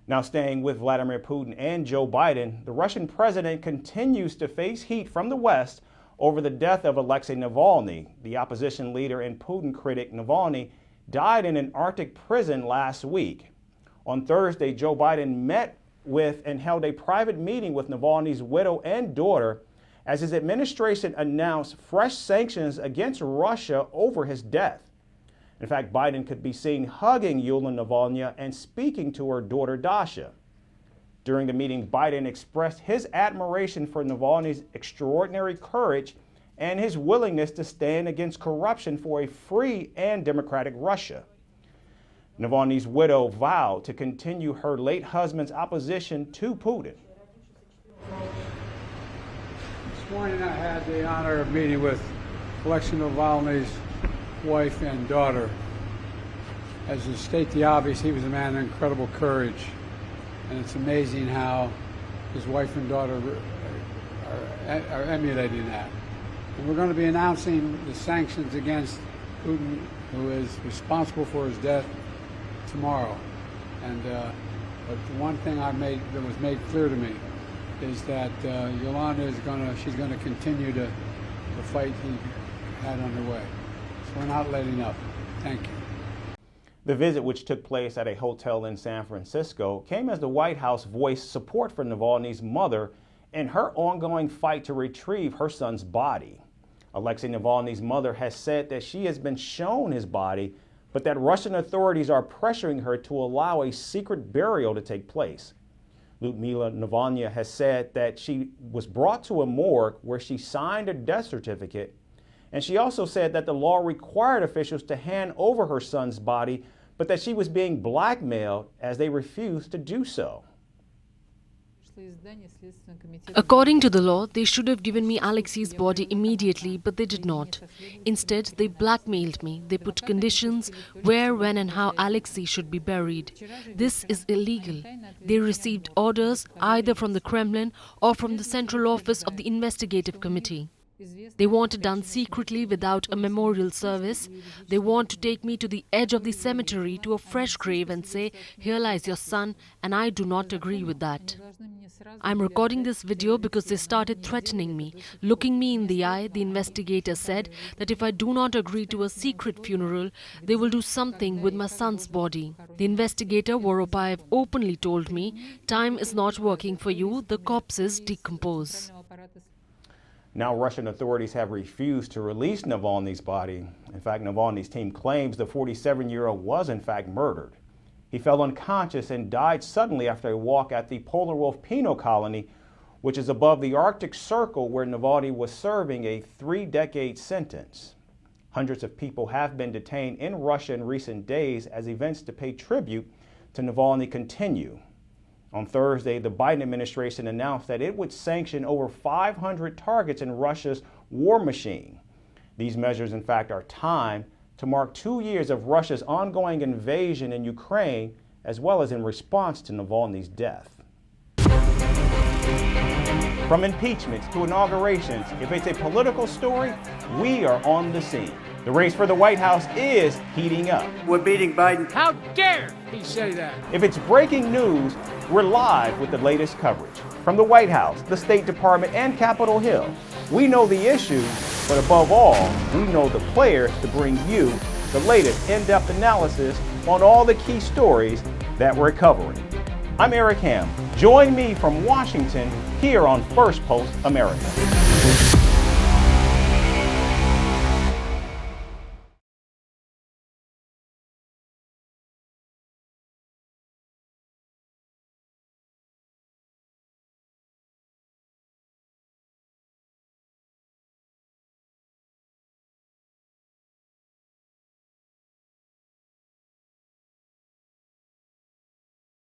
Now, staying with Vladimir Putin and Joe Biden, the Russian president continues to face heat from the West over the death of Alexei Navalny. The opposition leader and Putin critic Navalny died in an Arctic prison last week. On Thursday, Joe Biden met with and held a private meeting with Navalny's widow and daughter as his administration announced fresh sanctions against Russia over his death. In fact, Biden could be seen hugging Lyudmila Navalnya and speaking to her daughter Dasha. During the meeting, Biden expressed his admiration for Navalny's extraordinary courage and his willingness to stand against corruption for a free and democratic Russia. Navalny's widow vowed to continue her late husband's opposition to Putin. This morning I had the honor of meeting with Alexei Navalny's wife and daughter. As to state the obvious, he was a man of incredible courage, and it's amazing how his wife and daughter are emulating that. And we're going to be announcing the sanctions against Putin, who is responsible for his death, tomorrow. And but the one thing that was made clear to me is that Yolanda she's going to continue the fight he had underway. So we're not letting up. Thank you. The visit, which took place at a hotel in San Francisco, came as the White House voiced support for Navalny's mother in her ongoing fight to retrieve her son's body. Alexei Navalny's mother has said that she has been shown his body, but that Russian authorities are pressuring her to allow a secret burial to take place. Lyudmila Navalnya has said that she was brought to a morgue where she signed a death certificate, and she also said that the law required officials to hand over her son's body, but that she was being blackmailed as they refused to do so. According to the law, they should have given me Alexei's body immediately, but they did not. Instead, they blackmailed me. They put conditions where, when and how Alexei should be buried. This is illegal. They received orders either from the Kremlin or from the Central Office of the Investigative Committee. They want it done secretly without a memorial service. They want to take me to the edge of the cemetery to a fresh grave and say, "Here lies your son," and I do not agree with that. I'm recording this video because they started threatening me. Looking me in the eye, the investigator said that if I do not agree to a secret funeral, they will do something with my son's body. The investigator, Voropayev, openly told me, "Time is not working for you, the corpses decompose." Now, Russian authorities have refused to release Navalny's body. In fact, Navalny's team claims the 47-year-old was in fact murdered. He fell unconscious and died suddenly after a walk at the Polar Wolf Penal Colony, which is above the Arctic Circle where Navalny was serving a 3-decade sentence. Hundreds of people have been detained in Russia in recent days as events to pay tribute to Navalny continue. On Thursday, the Biden administration announced that it would sanction over 500 targets in Russia's war machine. These measures, in fact, are timed to mark 2 years of Russia's ongoing invasion in Ukraine, as well as in response to Navalny's death. From impeachments to inaugurations, if it's a political story, we are on the scene. The race for the White House is heating up. We're beating Biden. How dare he say that? If it's breaking news, we're live with the latest coverage. From the White House, the State Department, and Capitol Hill, we know the issues, but above all, we know the players to bring you the latest in-depth analysis on all the key stories that we're covering. I'm Eric Ham. Join me from Washington here on Firstpost America.